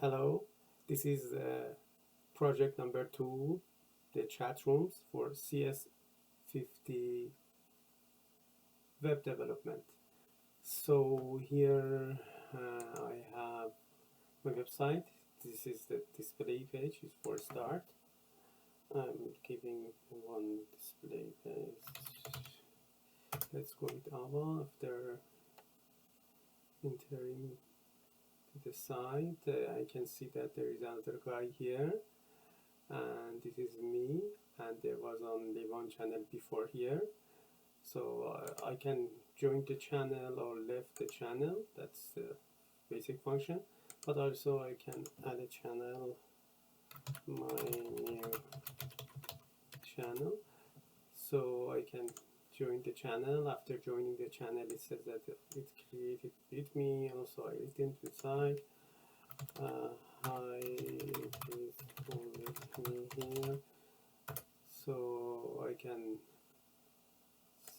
Hello, this is project number 2, the chat rooms for CS50 web development. So here I have my website. This is the display page for start. I'm giving one display page. Let's go with Ava. After entering the site, I can see that there is another guy here, and this is me, and there was only one channel before here, so I can join the channel or left the channel. That's the basic function, but also I can add a channel, my new channel, so I can join the channel. After joining the channel, it says that it created with me. Also I written inside, hi, please follow me here. So I can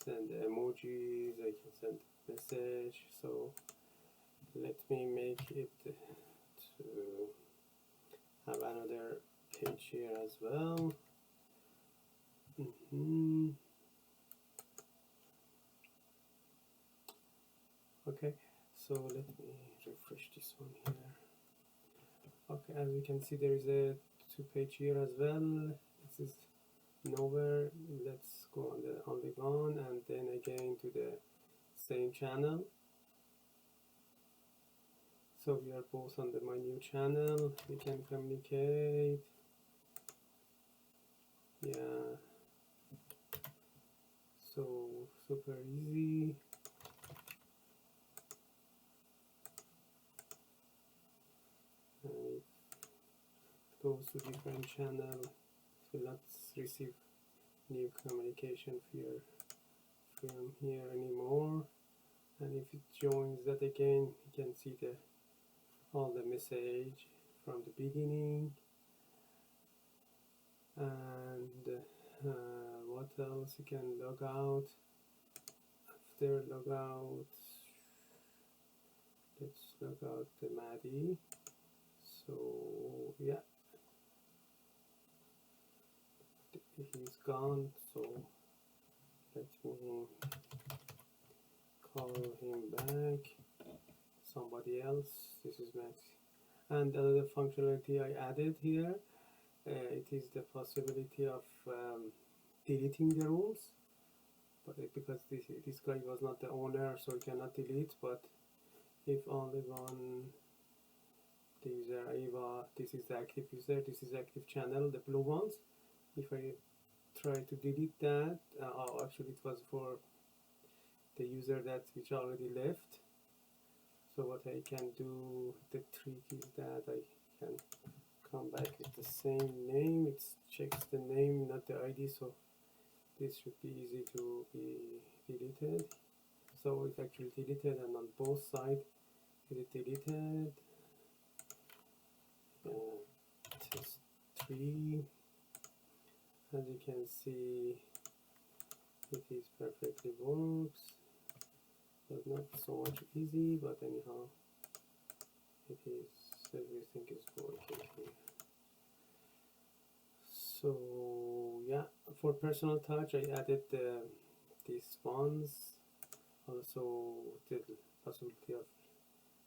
send emojis, I can send message. So let me make it to have another page here as well. Okay, so let me refresh this one here. Okay, as you can see, there is a 2-page here as well. This is nowhere. Let's go on the only one, and then again to the same channel. So we are both on my new channel. We can communicate. Yeah. So super easy. And it goes to different channel. It will not receive new communication from here anymore. And if it joins that again, you can see all the message from the beginning. And what else? You can log out. After log out, let's log out the Maddie. So yeah, he's gone. So let me call him back. Somebody else. This is Max. And another functionality I added here, it is the possibility of deleting the rooms, but because this guy was not the owner, so he cannot delete. But if only one, the user Ava, this is the active user, this is active channel, the blue ones. If I try to delete that, actually it was for the user which already left. So what I can do, the trick is that I can come back with the same name. It checks the name, not the ID, so this should be easy to be deleted. So it's actually deleted, and on both sides it is deleted. Test 3. As you can see, it is perfectly works, but not so much easy, but anyhow, it is, everything is working here. So yeah, for personal touch, I added these ones, also the possibility of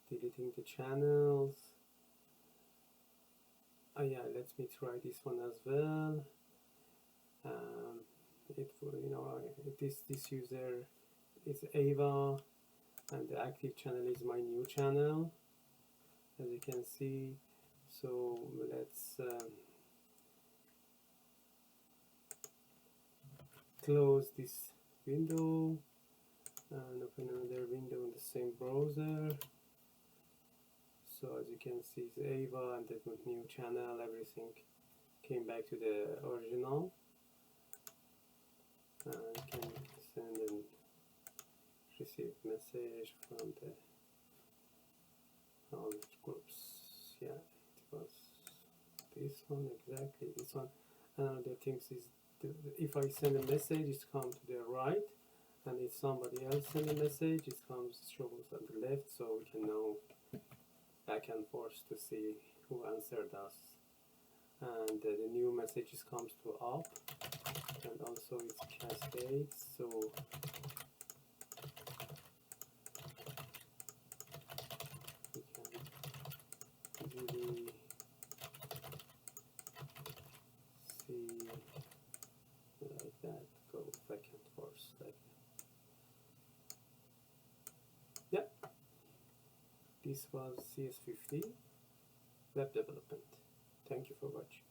deleting the channels. Yeah, let me try this one as well. This user is Ava, and the active channel is my new channel, as you can see. So let's close this window and open another window in the same browser. So as you can see, it's Ava and the new channel, everything came back to the original. I can send and receive message from all the groups. Yeah, it was this one, exactly this one. Another thing is, if I send a message, it comes to the right, and if somebody else send a message, it shows on the left, so we can know back and forth to see who answered us. And the new messages comes to up, and also it's cascade, so we can easily see like that, go back and forth like that. Yeah, this was CS50 web development. Thank you for watching.